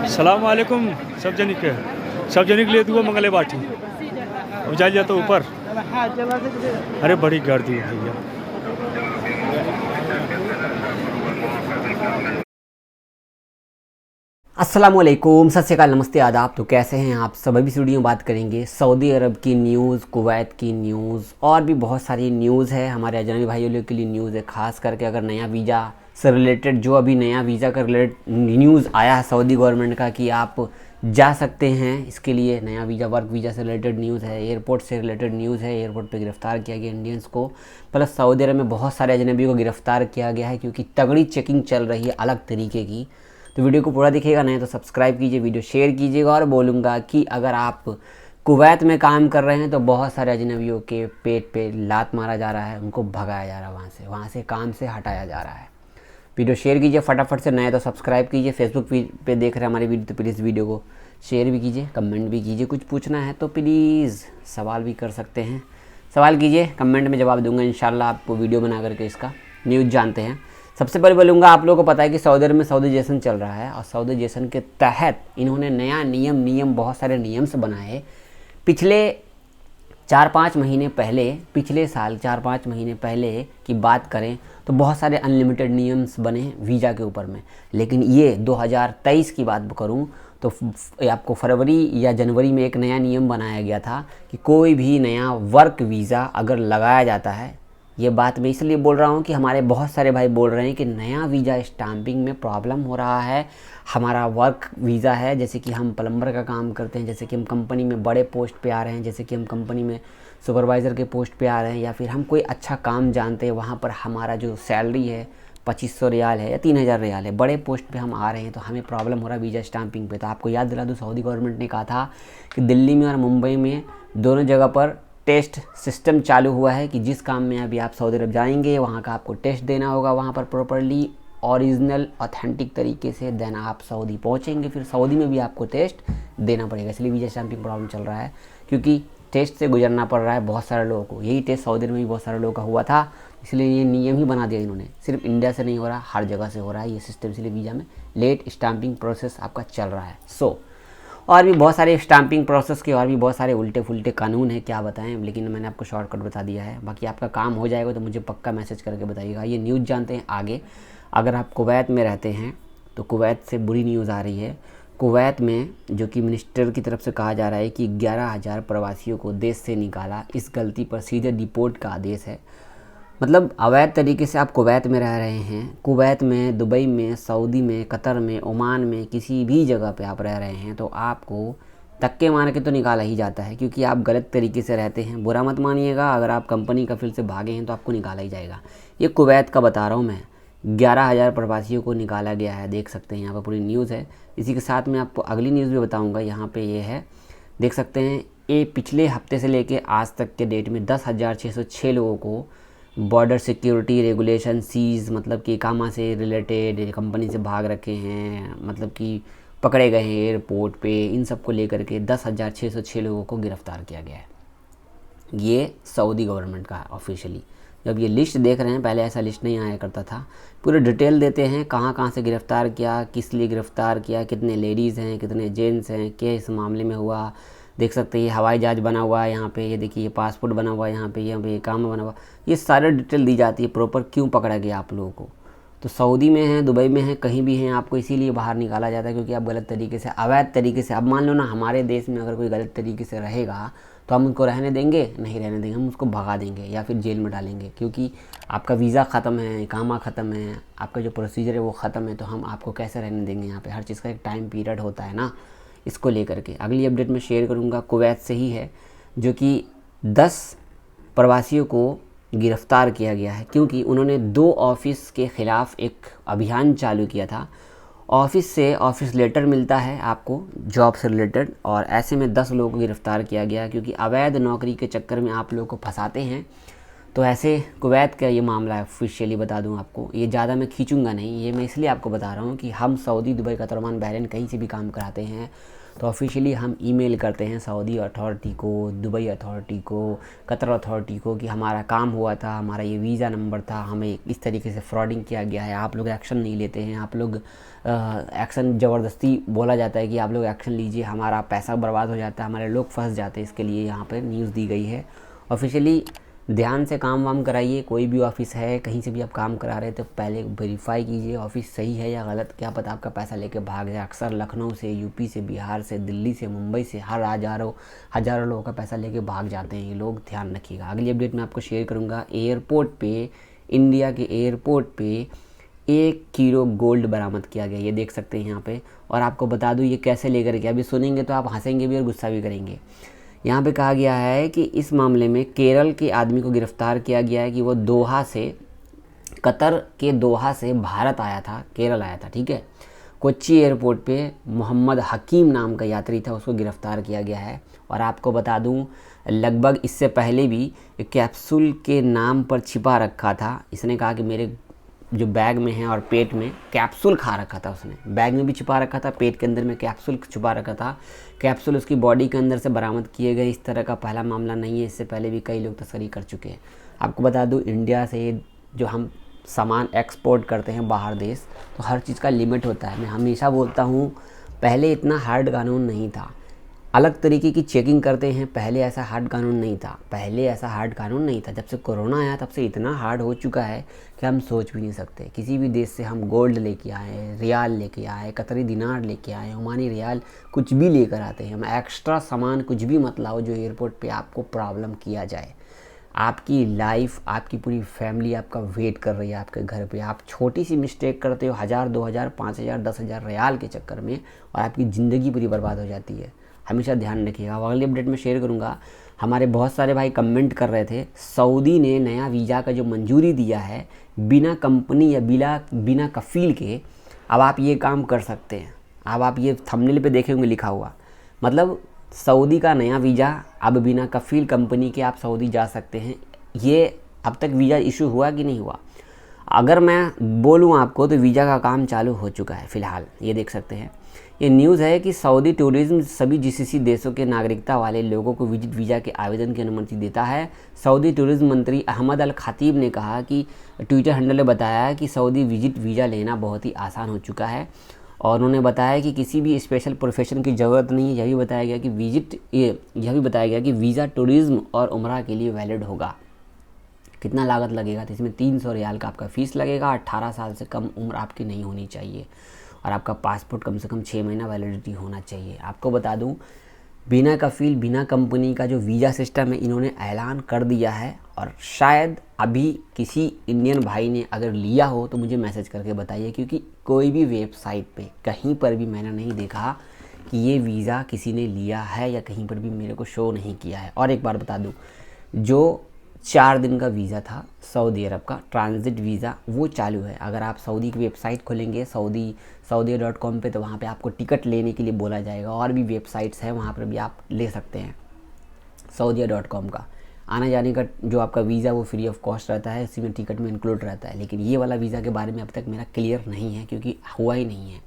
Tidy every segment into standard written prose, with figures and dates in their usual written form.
सलाम वालेकुम सब जनिक ले दुआ मंगले बाटी अब जा जाता ऊपर। अरे बड़ी गर्दी है भैया। अस्सलामुअलैकुम, सत श्री अकाल, नमस्ते, आदाब। तो कैसे हैं आप सब? अभी इस वीडियो में बात करेंगे सऊदी अरब की न्यूज़, कुवैत की न्यूज़ और भी बहुत सारी न्यूज़ है। हमारे अजनबी भाइयों लोग के लिए न्यूज़ है, ख़ास करके अगर नया वीज़ा से रिलेटेड जो अभी नया वीज़ा का रिलेटेड न्यूज़ आया है सऊदी गवर्नमेंट का कि आप जा सकते हैं, इसके लिए नया वीज़ा, वर्क वीज़ा से रिलेटेड न्यूज़ है, एयरपोर्ट से रिलेटेड न्यूज़ है। एयरपोर्ट पर गिरफ्तार किया गया इंडियंस को, प्लस सऊदी अरब में बहुत सारे अजनबियों को गिरफ्तार किया गया है क्योंकि तगड़ी चेकिंग चल रही है अलग तरीके की। तो वीडियो को पूरा दिखेगा, नहीं तो सब्सक्राइब कीजिए, वीडियो शेयर कीजिएगा। और बोलूँगा कि अगर आप कुवैत में काम कर रहे हैं तो बहुत सारे अजनबियों के पेट पे लात मारा जा रहा है, उनको भगाया जा रहा है, वहाँ से काम से हटाया जा रहा है। वीडियो शेयर कीजिए फटाफट से, नए तो सब्सक्राइब कीजिए। फेसबुक पे देख रहे हैं हमारी वीडियो तो प्लीज़ वीडियो को शेयर भी कीजिए, कमेंट भी कीजिए। कुछ पूछना है तो प्लीज़ सवाल भी कर सकते हैं, सवाल कीजिए, कमेंट में जवाब दूंगा इंशाल्लाह। आपको वीडियो बना करके इसका न्यूज़ जानते हैं। सबसे पहले बोलूँगा, आप लोगों को पता है कि सऊदी अरब में सऊदीजेशन चल रहा है और सऊदीजेशन के तहत इन्होंने नया नियम बहुत सारे नियम्स बनाए। पिछले 4-5 महीने पहले, पिछले साल 4-5 महीने पहले की बात करें तो बहुत सारे अनलिमिटेड नियम्स बने वीज़ा के ऊपर में। लेकिन ये 2023 की बात करूं तो आपको फरवरी या जनवरी में एक नया नियम बनाया गया था कि कोई भी नया वर्क वीज़ा अगर लगाया जाता है, ये बात मैं इसलिए बोल रहा हूँ कि हमारे बहुत सारे भाई बोल रहे हैं कि नया वीज़ा स्टाम्पिंग में प्रॉब्लम हो रहा है। हमारा वर्क वीज़ा है, जैसे कि हम प्लम्बर का काम करते हैं, जैसे कि हम कंपनी में बड़े पोस्ट पे आ रहे हैं, जैसे कि हम कंपनी में सुपरवाइज़र के पोस्ट पे आ रहे हैं, या फिर हम कोई अच्छा काम जानते हैं, वहाँ पर हमारा जो सैलरी है 2500 रियाल है या 3000 रियाल है, बड़े पोस्ट पे हम आ रहे हैं, तो हमें प्रॉब्लम हो रहा है वीज़ा स्टाम्पिंग पे। तो आपको याद दिला दूँ, सऊदी गवर्नमेंट ने कहा था कि दिल्ली में और मुंबई में दोनों जगह पर टेस्ट सिस्टम चालू हुआ है कि जिस काम में अभी आप सऊदी अरब जाएंगे वहाँ का आपको टेस्ट देना होगा, वहाँ पर प्रॉपरली ओरिजिनल ऑथेंटिक तरीके से, देन आप सऊदी पहुँचेंगे, फिर सऊदी में भी आपको टेस्ट देना पड़ेगा। इसलिए वीज़ा स्टैम्पिंग प्रॉब्लम चल रहा है क्योंकि टेस्ट से गुजरना पड़ रहा है बहुत सारे लोगों को। यही टेस्ट सऊदी में भी बहुत सारे लोगों का हुआ था, इसलिए ये नियम ही बना दिया इन्होंने। सिर्फ इंडिया से नहीं हो रहा, हर जगह से हो रहा है ये सिस्टम, इसलिए वीज़ा में लेट स्टैम्पिंग प्रोसेस आपका चल रहा है। और भी बहुत सारे स्टैम्पिंग प्रोसेस के और भी बहुत सारे उल्टे फुल्टे कानून हैं, क्या बताएं, लेकिन मैंने आपको शॉर्टकट बता दिया है। बाकी आपका काम हो जाएगा तो मुझे पक्का मैसेज करके बताइएगा। ये न्यूज़ जानते हैं आगे। अगर आप कुवैत में रहते हैं तो कुवैत से बुरी न्यूज़ आ रही है। कुवैत में जो कि मिनिस्टर की तरफ से कहा जा रहा है कि 11,000 प्रवासियों को देश से निकाला, इस गलती पर सीधे डिपोर्ट का आदेश है। मतलब अवैध तरीके से आप कुवैत में रह रहे हैं, कुवैत में, दुबई में, सऊदी में, कतर में, ओमान में, किसी भी जगह पे आप रह रहे हैं तो आपको धक्के मार के तो निकाला ही जाता है क्योंकि आप गलत तरीके से रहते हैं। बुरा मत मानिएगा, अगर आप कंपनी का फील्ड से भागे हैं तो आपको निकाला ही जाएगा। ये कुवैत का बता रहा हूँ मैं, 11,000 प्रवासियों को निकाला गया है, देख सकते हैं यहाँ पर पूरी न्यूज़ है। इसी के साथ मैं आपको अगली न्यूज़ भी बताऊँगा। यहाँ पर ये है, देख सकते हैं, ये पिछले हफ्ते से लेके आज तक के डेट में 10,606 लोगों को बॉर्डर सिक्योरिटी रेगुलेशन सीज, मतलब कि कामा से रिलेटेड कंपनी से भाग रखे हैं, मतलब कि पकड़े गए हैं एयरपोर्ट पे, इन सब को लेकर के 10,606 लोगों को गिरफ़्तार किया गया है। ये सऊदी गवर्नमेंट का ऑफिशियली, जब ये लिस्ट देख रहे हैं, पहले ऐसा लिस्ट नहीं आया करता था, पूरे डिटेल देते हैं कहाँ कहाँ से गिरफ़्तार किया, किस लिए गिरफ़्तार किया, कितने लेडीज़ हैं, कितने जेंट्स हैं, क्या इस मामले में हुआ। देख सकते हैं ये हवाई जहाज बना हुआ है यहाँ पे, ये देखिए ये पासपोर्ट बना हुआ है यहाँ पे काम बना हुआ, ये सारे डिटेल दी जाती है प्रॉपर, क्यों पकड़ा गया आप लोगों को। तो सऊदी में है, दुबई में है, कहीं भी हैं, आपको इसीलिए बाहर निकाला जाता है क्योंकि आप गलत तरीके से, अवैध तरीके से, अब मान लो ना हमारे देश में अगर कोई गलत तरीके से रहेगा तो हम उनको रहने देंगे? नहीं रहने देंगे, हम उसको भगा देंगे या फिर जेल में डालेंगे क्योंकि आपका वीज़ा ख़त्म है, इकामा ख़त्म है, आपका जो प्रोसीजर है वो ख़त्म है, तो हम आपको कैसे रहने देंगे यहाँ पे। हर चीज़ का एक टाइम पीरियड होता है ना, इसको लेकर के अगली अपडेट में शेयर करूँगा। कुवैत से ही है, जो कि 10 प्रवासियों को गिरफ़्तार किया गया है क्योंकि उन्होंने 2 ऑफिस के ख़िलाफ़ एक अभियान चालू किया था। ऑफिस से ऑफिस लेटर मिलता है आपको जॉब से रिलेटेड, और ऐसे में 10 लोगों को गिरफ़्तार किया गया क्योंकि अवैध नौकरी के चक्कर में आप लोगों को फंसाते हैं। तो ऐसे कुवैत का ये मामला है, ऑफिशियली बता दूं आपको, ये ज़्यादा मैं खींचूंगा नहीं, ये मैं इसलिए आपको बता रहा हूँ कि हम Saudi, Dubai, Qatar, Oman, Bahrain कहीं से भी काम कराते हैं तो ऑफिशियली हम ईमेल करते हैं सऊदी अथॉरिटी को, दुबई अथॉरिटी को, कतर अथॉरिटी को कि हमारा काम हुआ था, हमारा ये वीज़ा नंबर था, हमें इस तरीके से फ्रॉडिंग किया गया है, आप लोग एक्शन नहीं लेते हैं, आप लोग एक्शन ज़बरदस्ती बोला जाता है कि आप लोग एक्शन लीजिए, हमारा पैसा बर्बाद हो जाता है, हमारे लोग फंस जाते हैं, इसके लिए यहाँ पर न्यूज़ दी गई है। ऑफिशियली ध्यान से काम वाम कराइए, कोई भी ऑफिस है, कहीं से भी आप काम करा रहे हैं तो पहले वेरीफाई कीजिए ऑफिस सही है या गलत, क्या पता आपका पैसा लेके भाग जाए। अक्सर लखनऊ से, यूपी से, बिहार से, दिल्ली से, मुंबई से हर हज़ारों लोगों का पैसा लेके भाग जाते हैं ये लोग, ध्यान रखिएगा। अगली अपडेट मैं आपको शेयर करूँगा। एयरपोर्ट पे, इंडिया के एयरपोर्ट पे 1 किलो गोल्ड बरामद किया गया, ये देख सकते हैं यहाँ पे। और आपको बता दूँ ये कैसे लेकर गया, अभी सुनेंगे तो आप हंसेंगे भी और गुस्सा भी करेंगे। यहाँ पे कहा गया है कि इस मामले में केरल के आदमी को गिरफ्तार किया गया है कि वो दोहा से, कतर के दोहा से भारत आया था, केरल आया था, ठीक है। कोच्चि एयरपोर्ट पे मोहम्मद हकीम नाम का यात्री था, उसको गिरफ्तार किया गया है। और आपको बता दूं लगभग इससे पहले भी कैप्सूल के नाम पर छिपा रखा था। इसने कहा कि मेरे जो बैग में है और पेट में कैप्सूल खा रखा था, उसने बैग में भी छिपा रखा था, पेट के अंदर में कैप्सूल छुपा रखा था। कैप्सूल उसकी बॉडी के अंदर से बरामद किए गए। इस तरह का पहला मामला नहीं है, इससे पहले भी कई लोग तस्करी कर चुके हैं। आपको बता दूं इंडिया से जो हम सामान एक्सपोर्ट करते हैं बाहर देश, तो हर चीज़ का लिमिट होता है। मैं हमेशा बोलता हूँ पहले इतना हार्ड कानून नहीं था, अलग तरीके की चेकिंग करते हैं, पहले ऐसा हार्ड कानून नहीं था। जब से कोरोना आया तब से इतना हार्ड हो चुका है कि हम सोच भी नहीं सकते। किसी भी देश से हम गोल्ड लेके आए, रियाल लेके आए, कतरी दिनार लेके आए, ओमानी रियाल, कुछ भी लेकर आते हैं हम, एक्स्ट्रा सामान कुछ भी मत लाओ जो एयरपोर्ट पे आपको प्रॉब्लम किया जाए। आपकी लाइफ, आपकी पूरी फैमिली आपका वेट कर रही है आपके घर पे। आप छोटी सी मिस्टेक करते हो 1000, 2000, 5000, 10,000 रियाल के चक्कर में और आपकी ज़िंदगी पूरी बर्बाद हो जाती है। हमेशा ध्यान रखिएगा। अगली अपडेट में शेयर करूंगा। हमारे बहुत सारे भाई कमेंट कर रहे थे, सऊदी ने नया वीज़ा का जो मंजूरी दिया है बिना कंपनी या बिना कफ़ील के, अब आप ये काम कर सकते हैं। अब आप ये थंबनेल पे देखे होंगे लिखा हुआ, मतलब सऊदी का नया वीज़ा अब बिना कफ़ील कंपनी के आप सऊदी जा सकते हैं। ये अब तक वीज़ा इशू हुआ कि नहीं हुआ, अगर मैं बोलूँ आपको तो वीज़ा का काम चालू हो चुका है फ़िलहाल। ये देख सकते हैं, ये न्यूज़ है कि सऊदी टूरिज़्म सभी जीसीसी देशों के नागरिकता वाले लोगों को विजिट वीज़ा के आवेदन की अनुमति देता है। सऊदी टूरिज़्म मंत्री अहमद अल खतीब ने कहा कि ट्विटर हैंडल ने बताया कि सऊदी विजिट वीज़ा लेना बहुत ही आसान हो चुका है और उन्होंने बताया कि किसी भी स्पेशल प्रोफेशन की ज़रूरत नहीं है। यह भी बताया गया कि वीज़ा टूरिज़्म और उम्रा के लिए वैलिड होगा। कितना लागत लगेगा, तो इसमें 300 रियाल का आपका फ़ीस लगेगा। 18 साल से कम उम्र आपकी नहीं होनी चाहिए और आपका पासपोर्ट कम से कम 6 महीना वैलिडिटी होना चाहिए। आपको बता दूं बिना कफ़ील, बिना कंपनी का जो वीज़ा सिस्टम है इन्होंने ऐलान कर दिया है और शायद अभी किसी इंडियन भाई ने अगर लिया हो तो मुझे मैसेज करके बताइए, क्योंकि कोई भी वेबसाइट पे कहीं पर भी मैंने नहीं देखा कि ये वीज़ा किसी ने लिया है या कहीं पर भी मेरे को शो नहीं किया है। और एक बार बता दूँ, जो 4 दिन का वीज़ा था सऊदी अरब का ट्रांजिट वीज़ा, वो चालू है। अगर आप सऊदी की वेबसाइट खोलेंगे saudiya.com पे, तो वहाँ पे आपको टिकट लेने के लिए बोला जाएगा। और भी वेबसाइट्स हैं, वहाँ पर भी आप ले सकते हैं saudiya.com का। आने जाने का जो आपका वीज़ा वो फ्री ऑफ कॉस्ट रहता है, इसी में टिकट में इंक्लूड रहता है। लेकिन ये वाला वीज़ा के बारे में अब तक मेरा क्लियर नहीं है, क्योंकि हुआ ही नहीं है।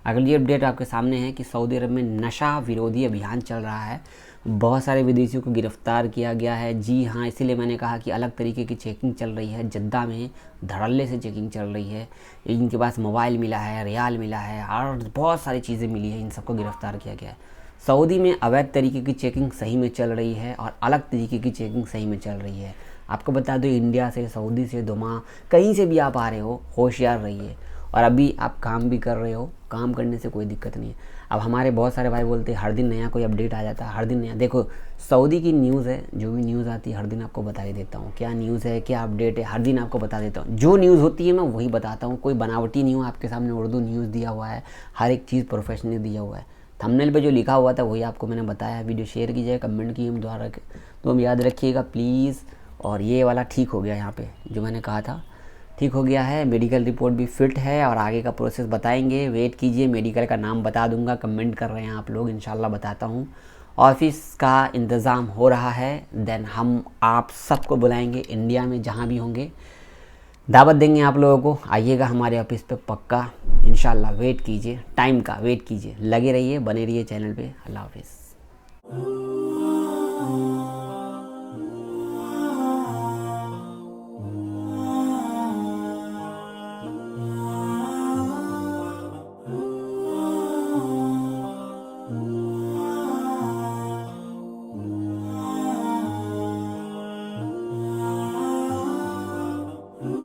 अगली अपडेट आपके सामने है कि सऊदी अरब में नशा विरोधी अभियान चल रहा है। बहुत सारे विदेशियों को गिरफ्तार किया गया है। जी हाँ, इसीलिए मैंने कहा कि अलग तरीके की चेकिंग चल रही है। जद्दा में धड़ल्ले से चेकिंग चल रही है। इनके पास मोबाइल मिला है, रियाल मिला है और बहुत सारी चीज़ें मिली है। इन सबको गिरफ्तार किया गया है। सऊदी में अवैध तरीके की चेकिंग सही में चल रही है और अलग तरीके की चेकिंग सही में चल रही है। आपको बता दो, इंडिया से, सऊदी से, दुमा, कहीं से भी आप आ रहे हो, होशियार रहिए। और अभी आप काम भी कर रहे हो, काम करने से कोई दिक्कत नहीं है। अब हमारे बहुत सारे भाई बोलते हैं हर दिन नया कोई अपडेट आ जाता है, हर दिन नया। देखो, सऊदी की न्यूज़ है, जो भी न्यूज़ आती है हर दिन आपको बता ही देता हूँ। क्या न्यूज़ है, क्या अपडेट है, हर दिन आपको बता देता हूँ। जो न्यूज़ होती है मैं वही बताता हूँ। कोई बनावटी नहीं हो, आपके सामने उर्दू न्यूज़ दिया हुआ है, हर एक चीज़ प्रोफेशनली दिया हुआ है। थंबनेल पे जो लिखा हुआ था वही आपको मैंने बताया। वीडियो शेयर कीजिए, कमेंट कीजिए द्वारा, तो हम याद रखिएगा प्लीज़। और ये वाला ठीक हो गया, यहाँ पे जो मैंने कहा था ठीक हो गया है। मेडिकल रिपोर्ट भी फिट है और आगे का प्रोसेस बताएंगे, वेट कीजिए। मेडिकल का नाम बता दूंगा, कमेंट कर रहे हैं आप लोग, इंशाल्लाह बताता हूँ। ऑफिस का इंतज़ाम हो रहा है। देन हम आप सबको बुलाएंगे इंडिया में जहाँ भी होंगे, दावत देंगे आप लोगों को, आइएगा हमारे ऑफिस पे पक्का इंशाल्लाह। वेट कीजिए, टाइम का वेट कीजिए, लगे रहिए, बने रहिए चैनल पे। अल्लाह हाफिज़।